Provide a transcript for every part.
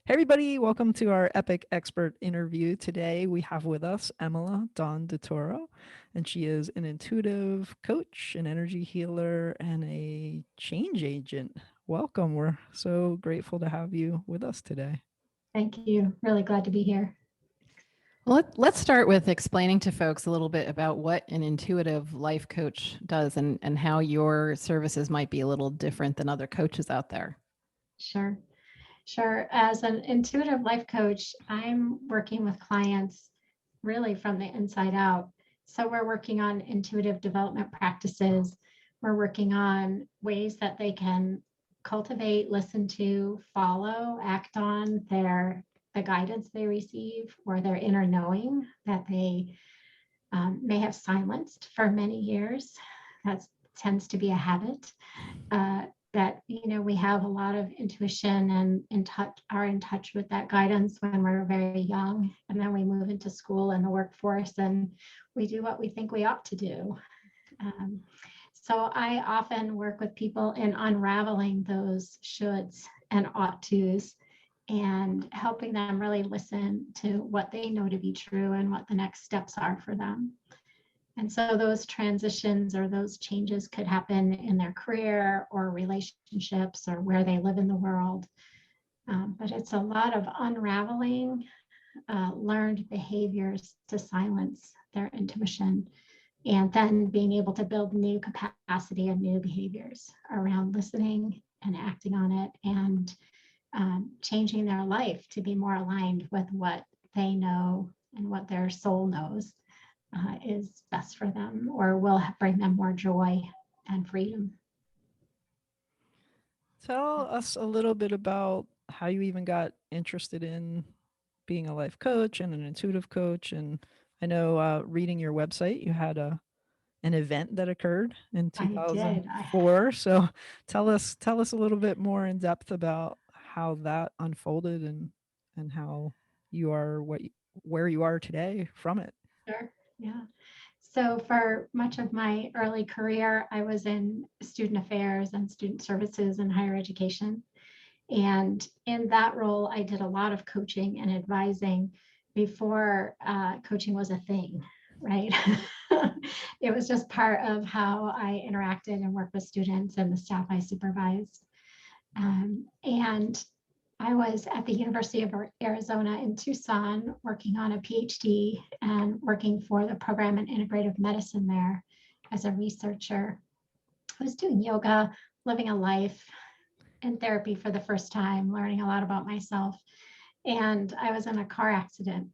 Hey everybody, welcome to our epic expert interview. Today we have with us Emilah DeToro, and she is an intuitive coach, an energy healer, and a change agent. Welcome. We're so grateful to have you with us today. Thank you. Really glad to be here. Let's start with explaining to folks a little bit about what an intuitive life coach does and how your services might be a little different than other coaches out there. Sure. As an intuitive life coach, I'm working with clients really from the inside out. So we're working on intuitive development practices. We're working on ways that they can cultivate, listen to, follow, act on the guidance they receive or their inner knowing that they may have silenced for many years. That tends to be a habit. That we have a lot of intuition and are in touch with that guidance when we're very young, and then we move into school and the workforce and we do what we think we ought to do. So I often work with people in unraveling those shoulds and ought tos and helping them really listen to what they know to be true and what the next steps are for them. And so those transitions or those changes could happen in their career or relationships or where they live in the world. But it's a lot of unraveling learned behaviors to silence their intuition, and then being able to build new capacity and new behaviors around listening and acting on it and changing their life to be more aligned with what they know and what their soul knows is best for them or will bring them more joy and freedom. Tell us a little bit about how you even got interested in being a life coach and an intuitive coach. And I know reading your website, you had an event that occurred in I did. 2004. So tell us a little bit more in depth about how that unfolded and how you are where you are today from it. Sure. Yeah. So for much of my early career, I was in student affairs and student services and higher education. And in that role, I did a lot of coaching and advising before coaching was a thing, right? It was just part of how I interacted and worked with students and the staff I supervised. And I was at the University of Arizona in Tucson working on a PhD and working for the program in integrative medicine there as a researcher. I was doing yoga, living a life in therapy for the first time, learning a lot about myself. And I was in a car accident,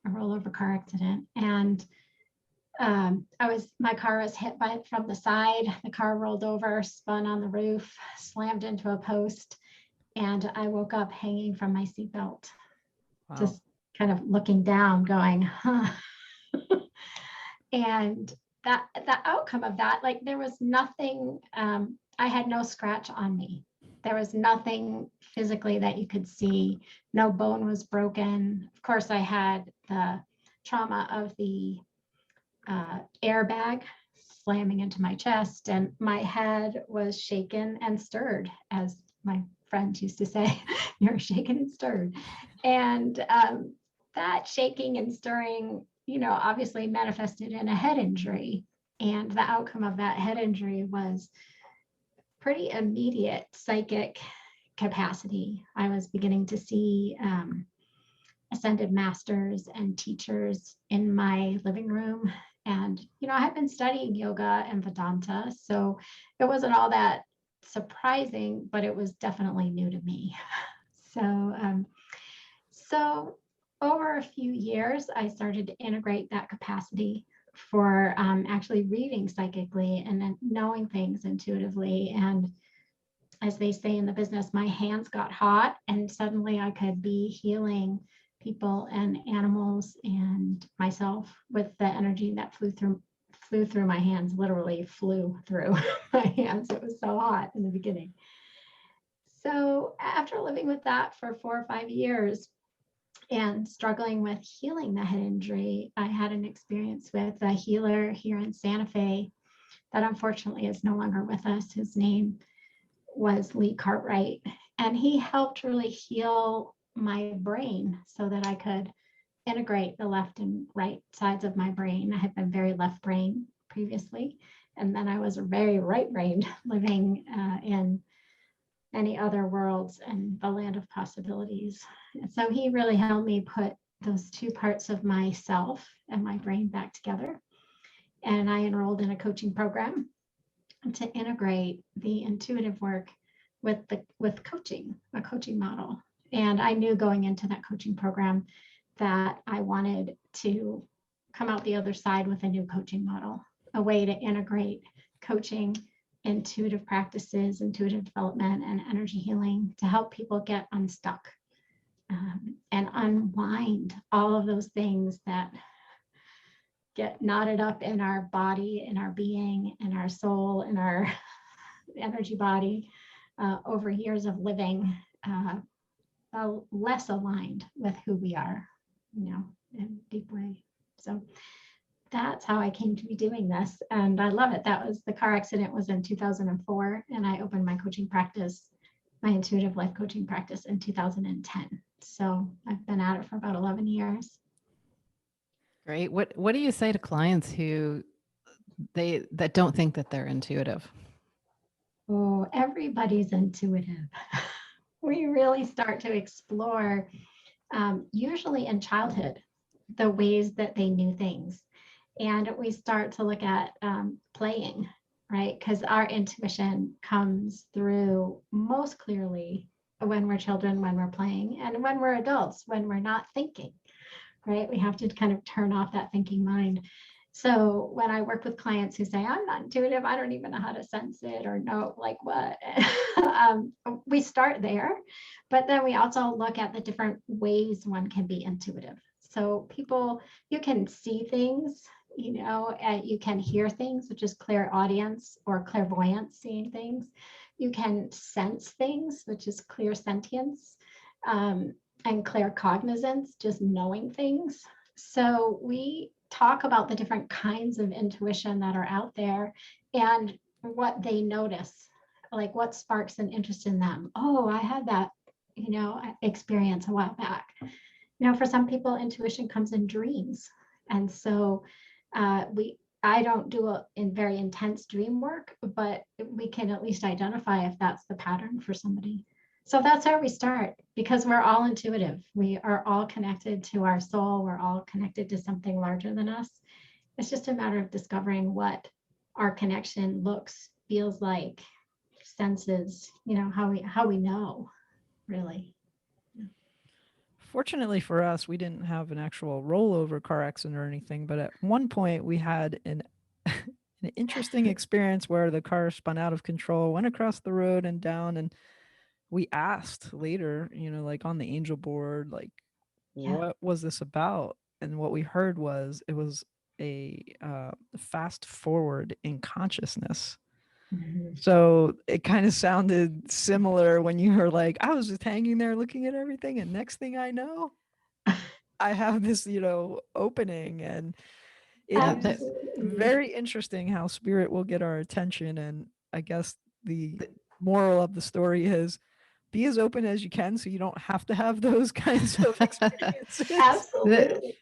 a rollover car accident. And my car was hit from the side. The car rolled over, spun on the roof, slammed into a post, and I woke up hanging from my seatbelt, wow. Just kind of looking down, going, huh. And the outcome of that, like there was nothing, I had no scratch on me. There was nothing physically that you could see. No bone was broken. Of course, I had the trauma of the airbag slamming into my chest, and my head was shaken and stirred, as my friends used to say, you're shaken and stirred. And that shaking and stirring, obviously manifested in a head injury. And the outcome of that head injury was pretty immediate psychic capacity. I was beginning to see ascended masters and teachers in my living room. And, I had been studying yoga and Vedanta, so it wasn't all that surprising, but it was definitely new to me. So over a few years, I started to integrate that capacity for actually reading psychically and then knowing things intuitively. And as they say in the business, my hands got hot and suddenly I could be healing people and animals and myself with the energy that flew through my hands, literally flew through my hands. It was so hot in the beginning. So after living with that for 4 or 5 years and struggling with healing the head injury, I had an experience with a healer here in Santa Fe that unfortunately is no longer with us. His name was Lee Cartwright, and he helped really heal my brain so that I could integrate the left and right sides of my brain. I had been very left brain previously, and then I was very right brained living in any other worlds and the land of possibilities. And so he really helped me put those two parts of myself and my brain back together. And I enrolled in a coaching program to integrate the intuitive work with coaching, a coaching model. And I knew going into that coaching program that I wanted to come out the other side with a new coaching model, a way to integrate coaching, intuitive practices, intuitive development, and energy healing to help people get unstuck and unwind all of those things that get knotted up in our body, in our being, in our soul, in our energy body over years of living less aligned with who we are, in a deep way. So that's how I came to be doing this. And I love it. The car accident was in 2004. And I opened my coaching practice, my intuitive life coaching practice in 2010. So I've been at it for about 11 years. Great. What do you say to clients who that don't think that they're intuitive? Oh, everybody's intuitive. We really start to explore, usually in childhood, the ways that they knew things. And we start to look at playing, right? Because our intuition comes through most clearly when we're children, when we're playing, and when we're adults, when we're not thinking, right? We have to kind of turn off that thinking mind. So when I work with clients who say, I'm not intuitive, I don't even know how to sense it or know like what, we start there, but then we also look at the different ways one can be intuitive. So you can see things, you can hear things, which is clairaudience or clairvoyance, seeing things. You can sense things, which is clairsentience, and claircognizance, just knowing things. So we talk about the different kinds of intuition that are out there and what they notice, like what sparks an interest in them. Oh, I had that, experience a while back. For some people, intuition comes in dreams. And so I don't do in very intense dream work, but we can at least identify if that's the pattern for somebody. So that's how we start, because we're all intuitive. We are all connected to our soul. We're all connected to something larger than us. It's just a matter of discovering what our connection looks, feels like, senses, how we know, really. Fortunately for us, we didn't have an actual rollover car accident or anything, but at one point we had an an interesting experience where the car spun out of control, went across the road and down, and we asked later, like on the angel board, like, Yeah. what was this about? And what we heard was it was a fast forward in consciousness. Mhm. So it kind of sounded similar when you were like, I was just hanging there looking at everything, and next thing I know, I have this, opening, and it is Absolutely. very interesting how spirit will get our attention. And I guess the moral of the story is be as open as you can so you don't have to have those kinds of experiences. Absolutely.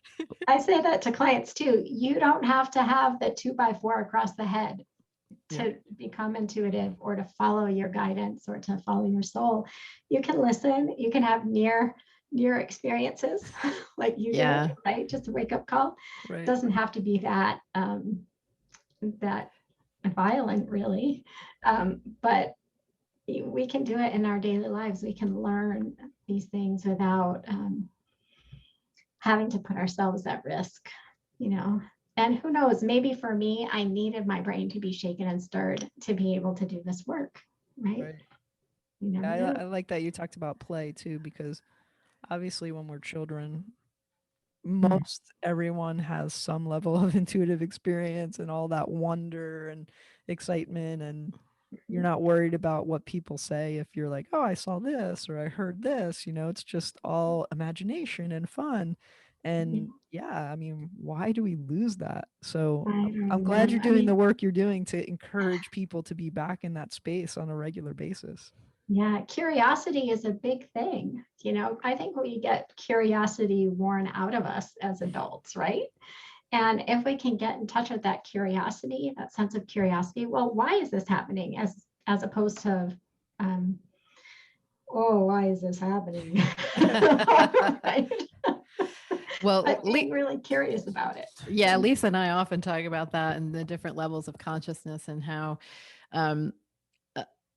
I say that to clients too. You don't have to have the 2x4 across the head Yeah. to become intuitive or to follow your guidance or to follow your soul. You can listen, you can have near experiences like you did, right? Just a wake up call. Right. Doesn't have to be that that violent, really. But we can do it in our daily lives. We can learn these things without having to put ourselves at risk, And who knows, maybe for me, I needed my brain to be shaken and stirred to be able to do this work, right? Right. You never Yeah, know. I like that you talked about play too, because obviously when we're children, most everyone has some level of intuitive experience and all that wonder and excitement, and you're not worried about what people say if you're like, oh, I saw this or I heard this, it's just all imagination and fun. And yeah, I mean, why do we lose that? So I I'm don't glad know. you're I doing mean, the work you're doing to encourage people to be back in that space on a regular basis. Yeah, curiosity is a big thing. I think we get curiosity worn out of us as adults, right? And if we can get in touch with that curiosity, that sense of curiosity, well, why is this happening? As opposed to, oh, why is this happening? Right? Well, But being really curious about it. yeah, Lisa and I often talk about that and the different levels of consciousness and how um,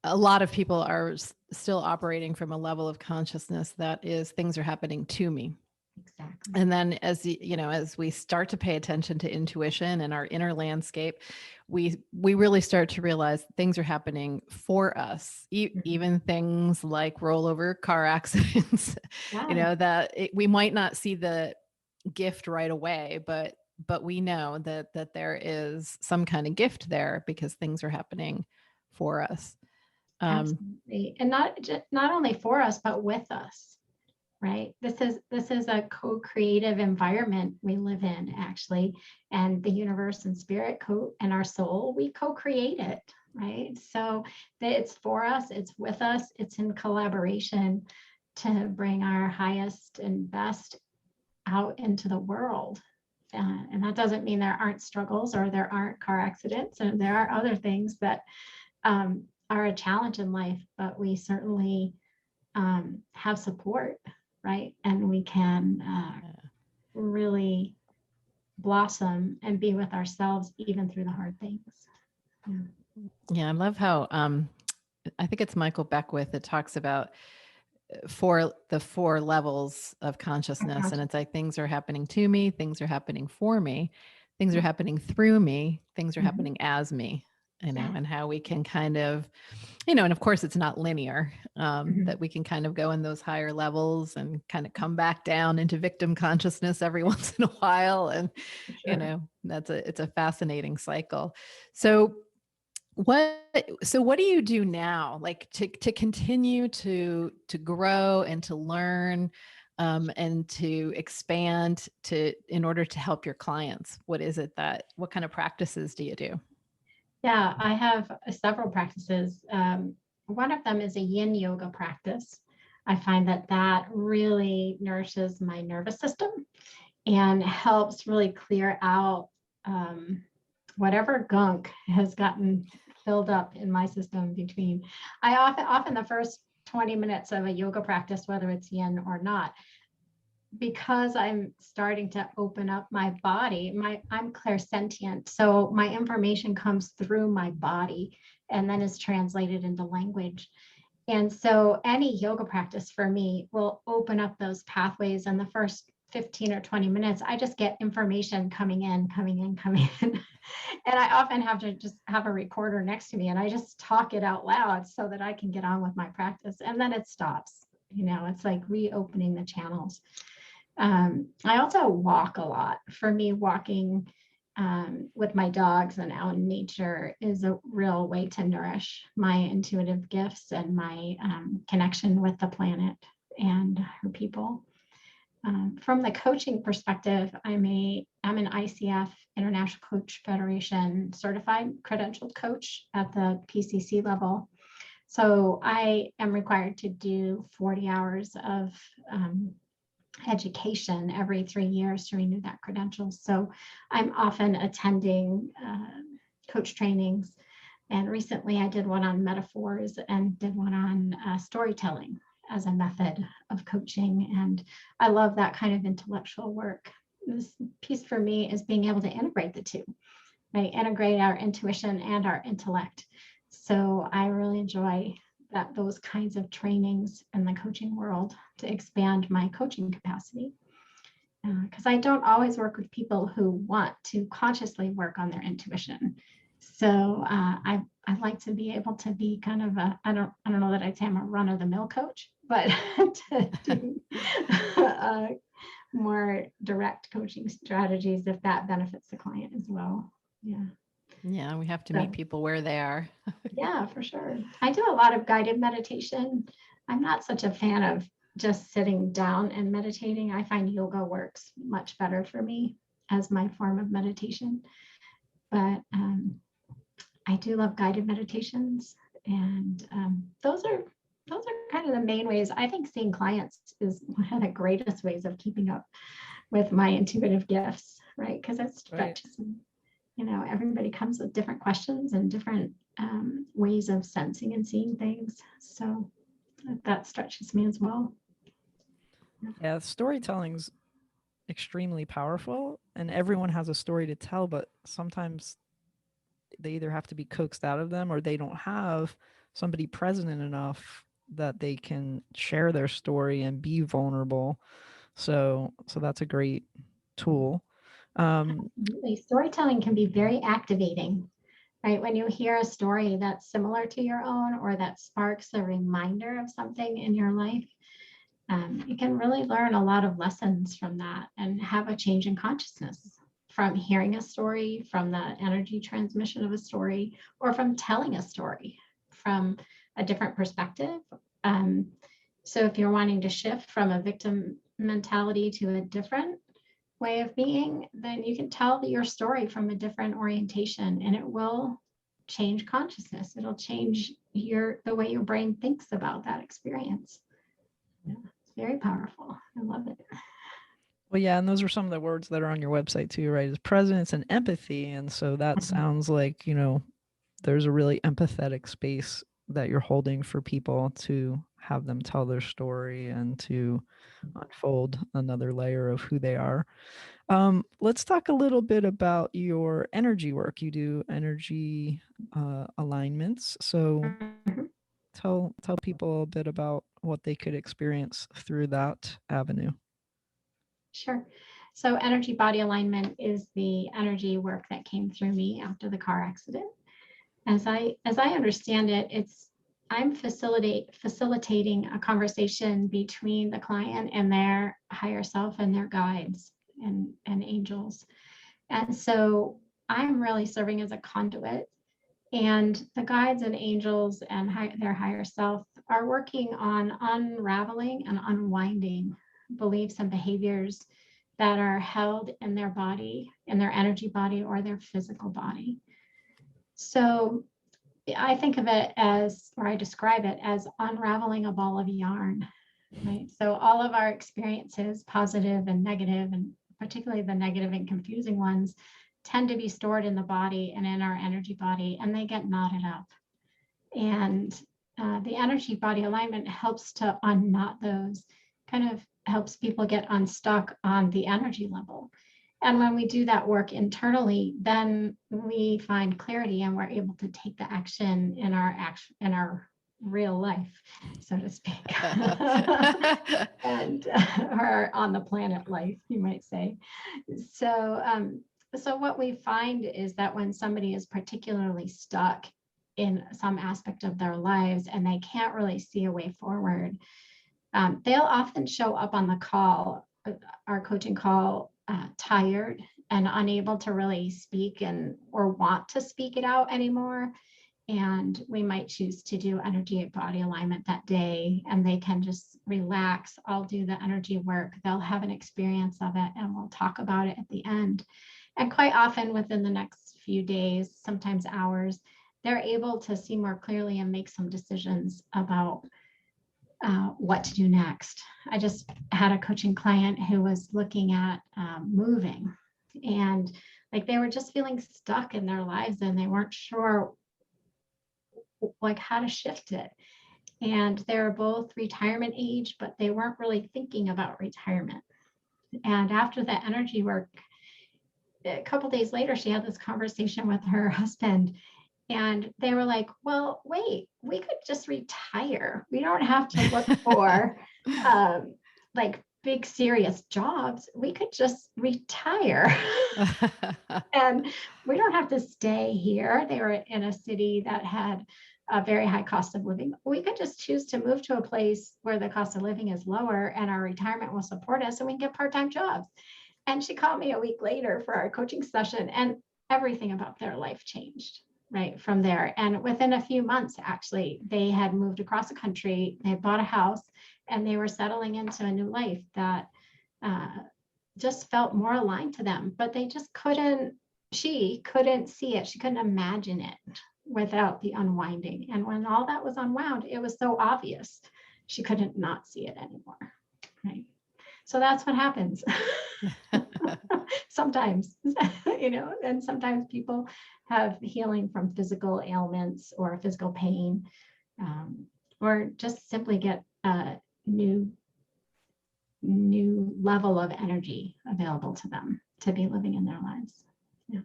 a lot of people are still operating from a level of consciousness that is things are happening to me. Exactly. And then as we start to pay attention to intuition and our inner landscape, we really start to realize things are happening for us, even things like rollover car accidents, Yeah. that we might not see the gift right away, but we know that there is some kind of gift there because things are happening for us. Absolutely. And not only for us, but with us. Right. This is a co-creative environment we live in, actually, and the universe and spirit and our soul, we co-create it, right? So it's for us, it's with us, it's in collaboration to bring our highest and best out into the world. And that doesn't mean there aren't struggles or there aren't car accidents, and there are other things that are a challenge in life, but we certainly have support, right? And we can really blossom and be with ourselves even through the hard things. Yeah, I love how I think it's Michael Beckwith that talks about the four levels of consciousness, and it's like things are happening to me, things are happening for me, things are happening through me, things are happening as me. And how we can kind of, and of course it's not linear, that we can kind of go in those higher levels and kind of come back down into victim consciousness every once in a while. And, it's a fascinating cycle. So what do you do now, like to continue to grow and to learn, and to expand in order to help your clients? What kind of practices do you do? Yeah, I have several practices. One of them is a yin yoga practice. I find that really nourishes my nervous system and helps really clear out whatever gunk has gotten filled up in my system between. I often the first 20 minutes of a yoga practice, whether it's yin or not, because I'm starting to open up my body, I'm clairsentient. So my information comes through my body and then is translated into language. And so any yoga practice for me will open up those pathways. And the first 15 or 20 minutes, I just get information coming in. And I often have to just have a recorder next to me and I just talk it out loud so that I can get on with my practice. And then it stops. It's like reopening the channels. I also walk a lot. For me, walking with my dogs and out in nature is a real way to nourish my intuitive gifts and my connection with the planet and her people. From the coaching perspective, I'm an ICF, International Coach Federation certified credentialed coach at the PCC level. So I am required to do 40 hours of education every 3 years to renew that credential. So I'm often attending coach trainings. And recently I did one on metaphors and did one on storytelling as a method of coaching. And I love that kind of intellectual work. This piece for me is being able to integrate the two, right? Integrate our intuition and our intellect. So I really enjoy those kinds of trainings in the coaching world to expand my coaching capacity. Because I don't always work with people who want to consciously work on their intuition. So I like to be able to be kind of I don't know that I'd say I'm a run-of-the-mill coach, but to do more direct coaching strategies if that benefits the client as well. Yeah. Yeah, we have to meet people where they are. Yeah, for sure. I do a lot of guided meditation. I'm not such a fan of just sitting down and meditating. I find yoga works much better for me as my form of meditation. But I do love guided meditations, and those are those are kind of the main ways. I think seeing clients is one of the greatest ways of keeping up with my intuitive gifts, right? Because it stretches. Right. You know, everybody comes with different questions and different ways of sensing and seeing things. So that stretches me as well. Yeah, storytelling's extremely powerful, and everyone has a story to tell, but sometimes they either have to be coaxed out of them or they don't have somebody present enough that they can share their story and be vulnerable. So that's a great tool. Storytelling can be very activating, right? When you hear a story that's similar to your own or that sparks a reminder of something in your life, you can really learn a lot of lessons from that and have a change in consciousness from hearing a story, from the energy transmission of a story, or from telling a story from a different perspective. So if you're wanting to shift from a victim mentality to a different way of being, then you can tell your story from a different orientation, and it will change consciousness. It'll change the way your brain thinks about that experience. Yeah, it's very powerful. I love it. Well, yeah, and those are some of the words that are on your website too, right? Is presence and empathy. And so that sounds like, you know, there's a really empathetic space that you're holding for people to have them tell their story and to unfold another layer of who they are. Let's talk a little bit about your energy work. You do energy alignments. So tell people a bit about what they could experience through that avenue. Sure. So energy body alignment is the energy work that came through me after the car accident. As I understand it, I'm facilitating a conversation between the client and their higher self and their guides and angels. And so I'm really serving as a conduit, and the guides and angels and their higher self are working on unraveling and unwinding beliefs and behaviors that are held in their body, in their energy body or their physical body. So I think of it as, or I describe it as unraveling a ball of yarn, right? So all of our experiences, positive and negative, and particularly the negative and confusing ones, tend to be stored in the body and in our energy body, and they get knotted up. And the energy body alignment helps to unknot those, kind of helps people get unstuck on the energy level. And when we do that work internally, then we find clarity and we're able to take the action in our real life, so to speak, and or on the planet life, you might say. So what we find is that when somebody is particularly stuck in some aspect of their lives and they can't really see a way forward, they'll often show up on the call, our coaching call, tired and unable to really speak or want to speak it out anymore. And we might choose to do energy body alignment that day, and they can just relax. I'll do the energy work. They'll have an experience of it, and we'll talk about it at the end. And quite often within the next few days, sometimes hours, they're able to see more clearly and make some decisions about what to do next. I just had a coaching client who was looking at moving, and like they were just feeling stuck in their lives and they weren't sure like how to shift it. And they were both retirement age, but they weren't really thinking about retirement. And after the energy work, a couple days later, she had this conversation with her husband. And they were like, well, wait, we could just retire. We don't have to look for like big serious jobs. We could just retire. And we don't have to stay here. They were in a city that had a very high cost of living. We could just choose to move to a place where the cost of living is lower and our retirement will support us and we can get part-time jobs. And she called me a week later for our coaching session, and everything about their life changed right from there. And within a few months, actually, they had moved across the country, they bought a house, and they were settling into a new life that just felt more aligned to them. But they just she couldn't see it. She couldn't imagine it without the unwinding. And when all that was unwound, it was so obvious she couldn't not see it anymore. Right. So that's what happens. Sometimes, and sometimes people have healing from physical ailments or physical pain, or just simply get a new level of energy available to them to be living in their lives. Yeah.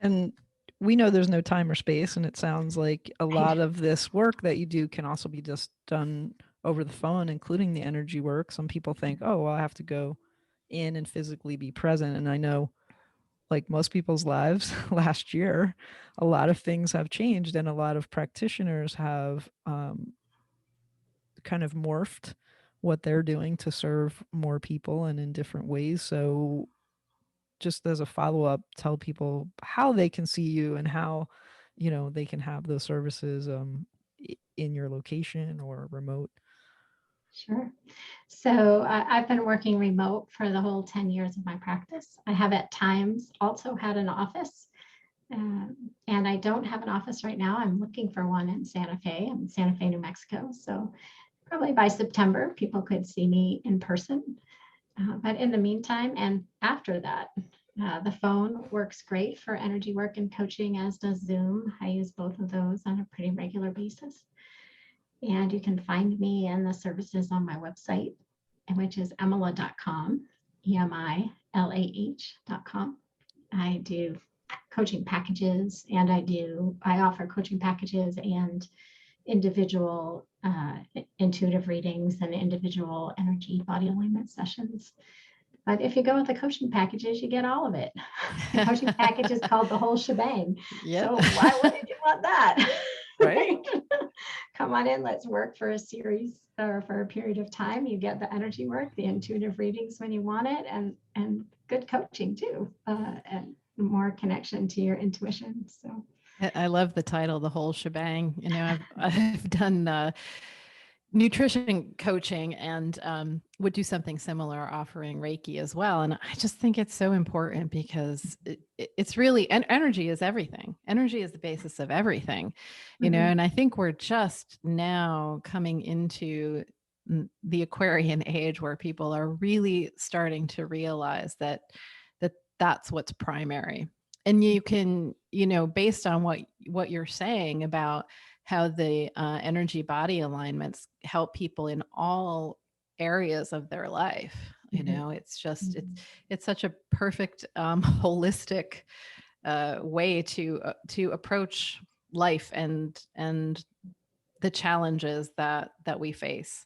And we know there's no time or space, and it sounds like a lot of this work that you do can also be just done over the phone, including the energy work. Some people think, oh, well, I have to go in and physically be present. And I know, like most people's lives last year, a lot of things have changed, and a lot of practitioners have kind of morphed what they're doing to serve more people and in different ways. So just as a follow-up, tell people how they can see you and how, they can have those services in your location or remote. Sure. So I've been working remote for the whole 10 years of my practice. I have at times also had an office, and I don't have an office right now. I'm looking for one in Santa Fe. I'm in Santa Fe, New Mexico. So probably by September, people could see me in person. But in the meantime, and after that, the phone works great for energy work and coaching, as does Zoom. I use both of those on a pretty regular basis. And you can find me and the services on my website, which is emilah.com, Emilah.com. I do coaching packages, and I offer coaching packages and individual intuitive readings and individual energy body alignment sessions. But if you go with the coaching packages, you get all of it. The coaching package is called the whole shebang. Yep. So why wouldn't you want that? Right? Come on in, let's work for a series or for a period of time. You get the energy work, the intuitive readings when you want it, and good coaching too, and more connection to your intuition. So I love the title, the whole shebang. I've done nutrition coaching and would do something similar, offering Reiki as well. And I just think it's so important because it's really, and energy is everything. Energy is the basis of everything, and I think we're just now coming into the Aquarian age where people are really starting to realize that that's what's primary. And you can, based on what you're saying about how the energy body alignments help people in all areas of their life. It's just, it's such a perfect, holistic way to approach life and the challenges that we face.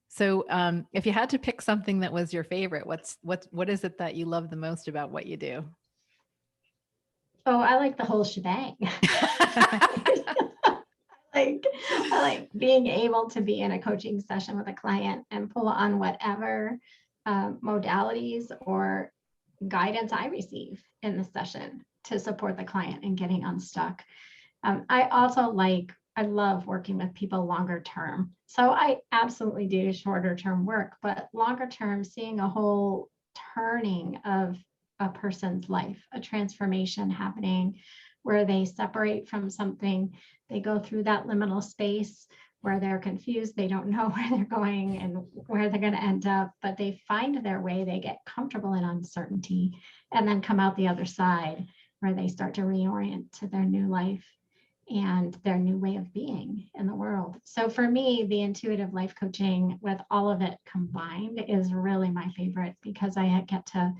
So if you had to pick something that was your favorite, what is it that you love the most about what you do? Oh, I like the whole shebang. I like being able to be in a coaching session with a client and pull on whatever modalities or guidance I receive in the session to support the client in getting unstuck. I love working with people longer term. So I absolutely do shorter term work, but longer term, seeing a whole turning of a person's life, a transformation happening where they separate from something, they go through that liminal space where they're confused, they don't know where they're going and where they're going to end up, but they find their way, they get comfortable in uncertainty, and then come out the other side where they start to reorient to their new life and their new way of being in the world. So for me, the intuitive life coaching with all of it combined is really my favorite, because I get to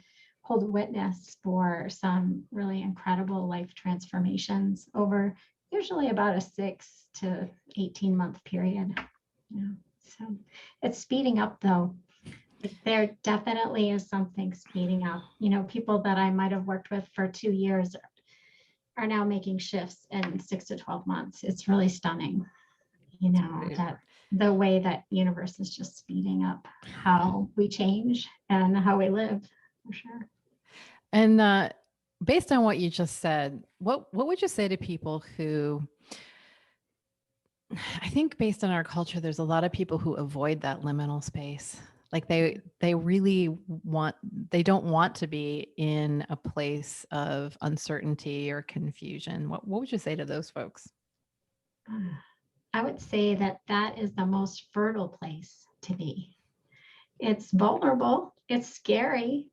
hold witness for some really incredible life transformations over usually about a 6 to 18 month period. Yeah. So it's speeding up though. There definitely is something speeding up. People that I might have worked with for 2 years are now making shifts in 6 to 12 months. It's really stunning, that the way that universe is just speeding up how we change and how we live, for sure. And based on what you just said, what would you say to people who, I think based on our culture, there's a lot of people who avoid that liminal space. Like they really they don't want to be in a place of uncertainty or confusion. What would you say to those folks? I would say that that is the most fertile place to be. It's vulnerable, it's scary,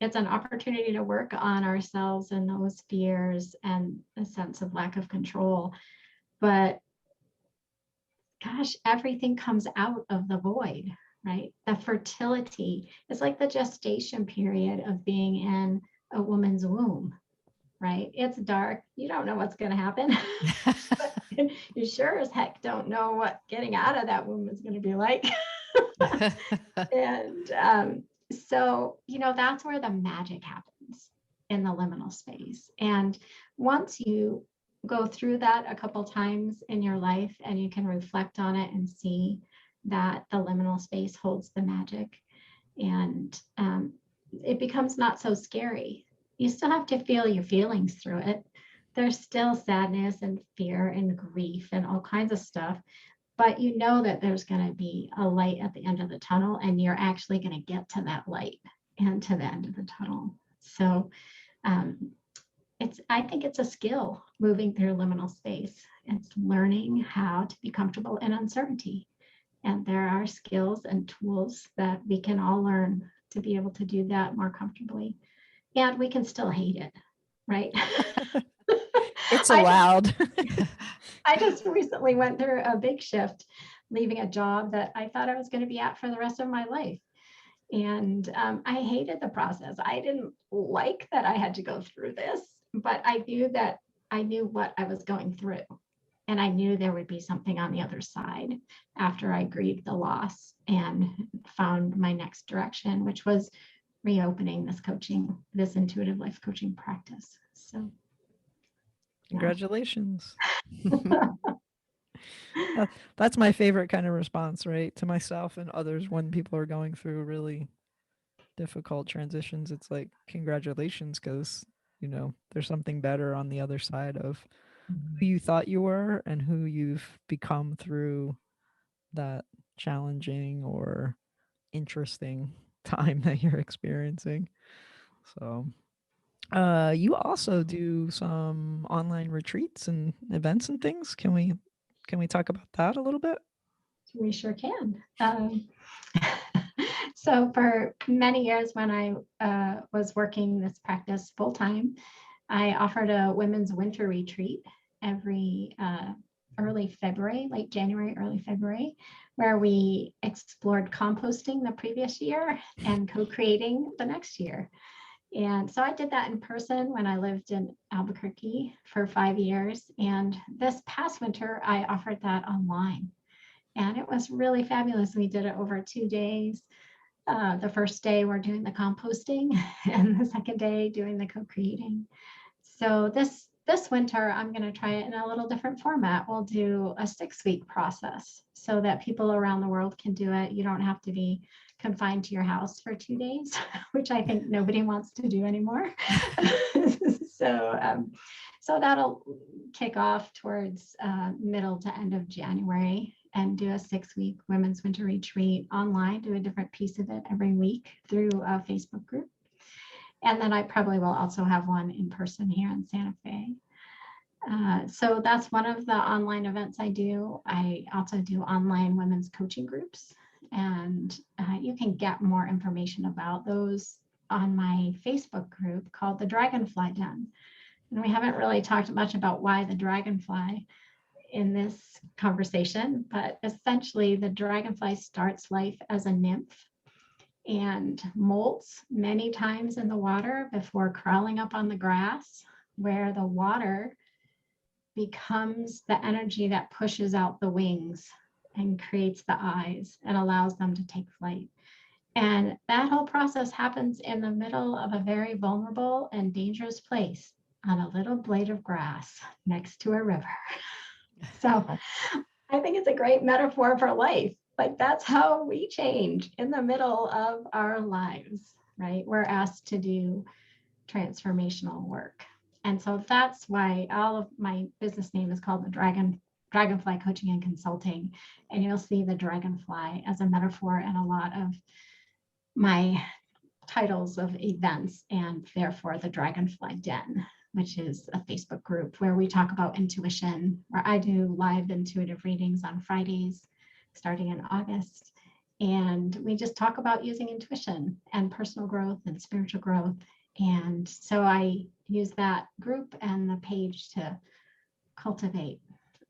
it's an opportunity to work on ourselves and those fears and a sense of lack of control. But gosh, everything comes out of the void, right? The fertility is like the gestation period of being in a woman's womb, right? It's dark. You don't know what's going to happen. You sure as heck don't know what getting out of that womb is going to be like. And so, that's where the magic happens in the liminal space. And once you go through that a couple times in your life and you can reflect on it and see that the liminal space holds the magic, and it becomes not so scary. You still have to feel your feelings through it. There's still sadness and fear and grief and all kinds of stuff, but you know that there's going to be a light at the end of the tunnel, and you're actually going to get to that light and to the end of the tunnel. So I think it's a skill moving through liminal space. It's learning how to be comfortable in uncertainty. And there are skills and tools that we can all learn to be able to do that more comfortably. And we can still hate it, right? It's allowed. I just recently went through a big shift, leaving a job that I thought I was going to be at for the rest of my life. And I hated the process. I didn't like that I had to go through this, but I knew that I knew what I was going through. And I knew there would be something on the other side after I grieved the loss and found my next direction, which was reopening this intuitive life coaching practice. So, Congratulations. That's my favorite kind of response, right? To myself and others when people are going through really difficult transitions. It's like, congratulations, because, there's something better on the other side of who you thought you were and who you've become through that challenging or interesting time that you're experiencing. So, you also do some online retreats and events and things. Can we talk about that a little bit? We sure can. So for many years when I was working this practice full time, I offered a women's winter retreat every early February, late January, early February, where we explored composting the previous year and co-creating the next year. And so I did that in person when I lived in Albuquerque for 5 years. And this past winter, I offered that online. And it was really fabulous. We did it over 2 days. The first day, we're doing the composting, and the second day, doing the co-creating. So this winter, I'm going to try it in a little different format. We'll do a 6-week process so that people around the world can do it. You don't have to be confined to your house for 2 days, which I think nobody wants to do anymore. So that'll kick off towards middle to end of January, and do a 6-week women's winter retreat online, do a different piece of it every week through a Facebook group. And then I probably will also have one in person here in Santa Fe. So that's one of the online events I do. I also do online women's coaching groups, and you can get more information about those on my Facebook group called the Dragonfly Den. And we haven't really talked much about why the dragonfly in this conversation, but essentially the dragonfly starts life as a nymph and molts many times in the water before crawling up on the grass, where the water becomes the energy that pushes out the wings and creates the eyes and allows them to take flight. And that whole process happens in the middle of a very vulnerable and dangerous place on a little blade of grass next to a river. So I think it's a great metaphor for life. Like, that's how we change in the middle of our lives, right? We're asked to do transformational work. And so that's why all of my business name is called the Dragonfly Coaching and Consulting. And you'll see the dragonfly as a metaphor in a lot of my titles of events, and therefore the Dragonfly Den. which is a Facebook group where we talk about intuition, where I do live intuitive readings on Fridays starting in August. And we just talk about using intuition and personal growth and spiritual growth. And so I use that group and the page to cultivate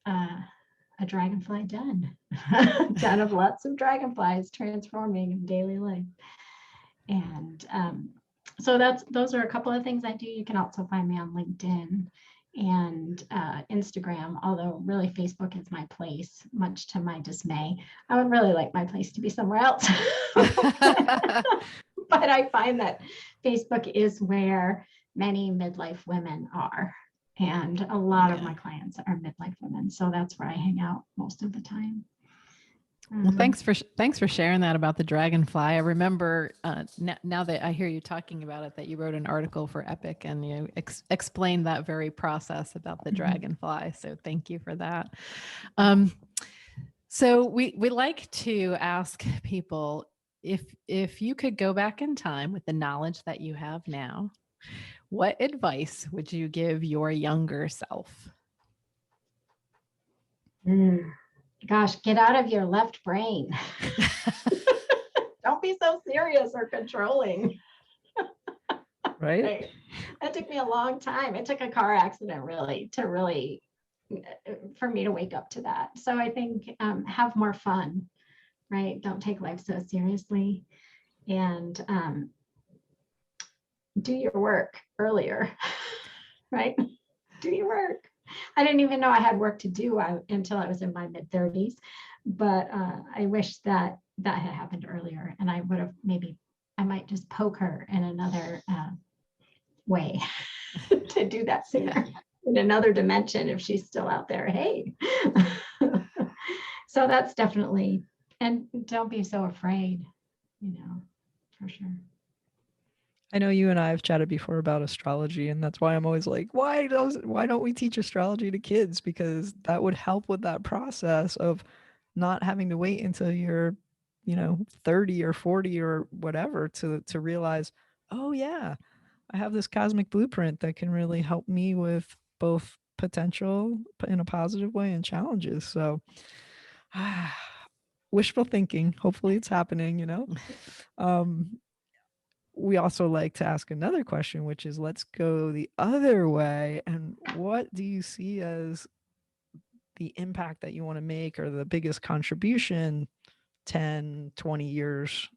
a dragonfly den, den of lots of dragonflies transforming in daily life. And so those are a couple of things I do. You can also find me on LinkedIn and Instagram, although really Facebook is my place, much to my dismay. I would really like my place to be somewhere else. But I find that Facebook is where many midlife women are. And a lot of my clients are midlife women. So that's where I hang out most of the time. Well, thanks for sharing that about the dragonfly. I remember now that I hear you talking about it, that you wrote an article for E.P.I.C and you explained that very process about the dragonfly. So thank you for that. So we like to ask people if you could go back in time with the knowledge that you have now, what advice would you give your younger self? Gosh, get out of your left brain. Don't be so serious or controlling. Right? That took me a long time. It took a car accident for me to wake up to that. So I think have more fun, right? Don't take life so seriously, and do your work earlier, right? Do your work. I didn't even know I had work to do until I was in my mid-30s, but I wish that had happened earlier, and I might just poke her in another way to do that sooner, in another dimension if she's still out there. Hey. So that's definitely, and don't be so afraid, for sure. I know you and I have chatted before about astrology, and that's why I'm always like, why don't we teach astrology to kids? Because that would help with that process of not having to wait until you're, 30 or 40 or whatever to realize, oh yeah, I have this cosmic blueprint that can really help me with both potential in a positive way and challenges. So wishful thinking, hopefully it's happening. We also like to ask another question, which is, let's go the other way. And what do you see as the impact that you want to make, or the biggest contribution 10, 20 years,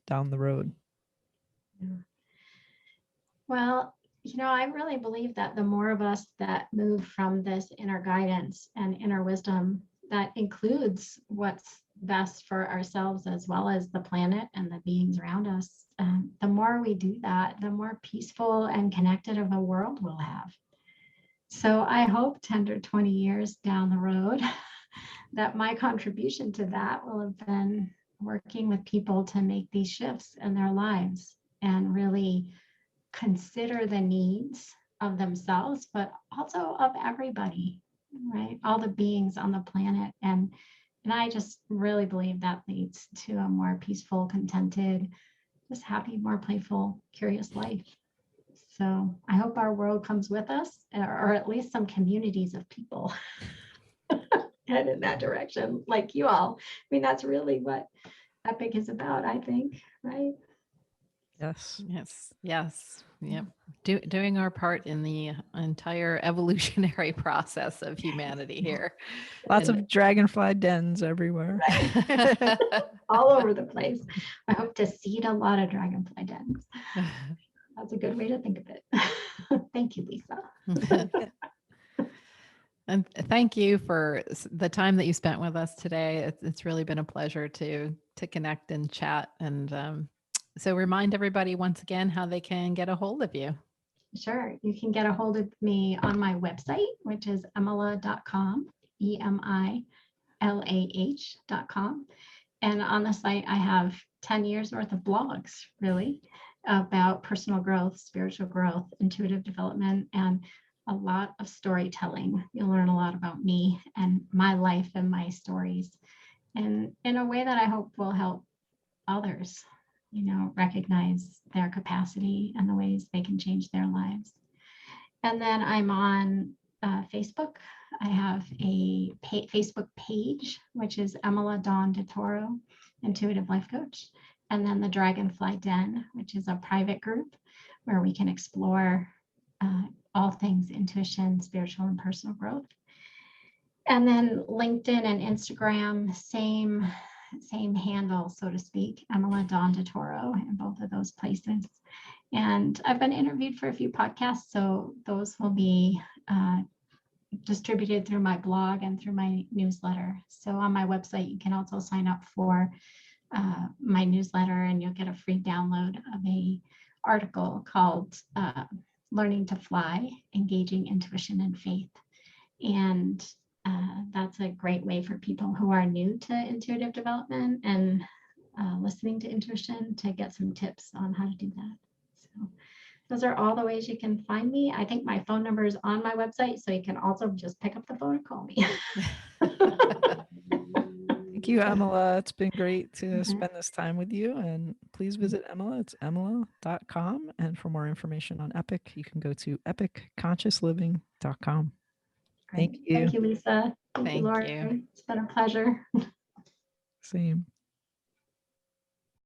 down the road? Well, I really believe that the more of us that move from this inner guidance and inner wisdom that includes what's best for ourselves as well as the planet and the beings around us, the more we do that, the more peaceful and connected of a world we'll have. So I hope 10 or 20 years down the road that my contribution to that will have been working with people to make these shifts in their lives and really consider the needs of themselves, but also of everybody, right? All the beings on the planet. And I just really believe that leads to a more peaceful, contented, just happy, more playful, curious life. So I hope our world comes with us, or at least some communities of people head in that direction, like you all. I mean, that's really what E.P.I.C is about, I think, right? Yes. Yep. Doing our part in the entire evolutionary process of humanity here. Lots of dragonfly dens everywhere. Right. All over the place. I hope to seed a lot of dragonfly dens. That's a good way to think of it. Thank you, Lisa. And thank you for the time that you spent with us today. It's really been a pleasure to connect and chat. And so remind everybody once again how they can get a hold of you. Sure. You can get a hold of me on my website, which is emilah.com, EMILAH.com. And on the site, I have 10 years worth of blogs, really, about personal growth, spiritual growth, intuitive development, and a lot of storytelling. You'll learn a lot about me and my life and my stories, and in a way that I hope will help others, recognize their capacity and the ways they can change their lives. And then I'm on Facebook. I have a Facebook page, which is Emilah Dawn DeToro, Intuitive Life Coach. And then the Dragonfly Den, which is a private group where we can explore all things intuition, spiritual, and personal growth. And then LinkedIn and Instagram, same handle, so to speak, Emilah Dawn DeToro in both of those places. And I've been interviewed for a few podcasts, so those will be distributed through my blog and through my newsletter. So on my website, you can also sign up for my newsletter, and you'll get a free download of a article called Learning to Fly, Engaging Intuition and Faith. And that's a great way for people who are new to intuitive development and listening to intuition to get some tips on how to do that. So those are all the ways you can find me. I think my phone number is on my website, so you can also just pick up the phone and call me. Thank you, Emilah. It's been great to spend this time with you. And please visit Emilah. It's emilah.com. And for more information on EPIC, you can go to epicconsciousliving.com. Thank you. Thank you, Lisa. Thank you, Thank Laura. you. It's been a pleasure. Same.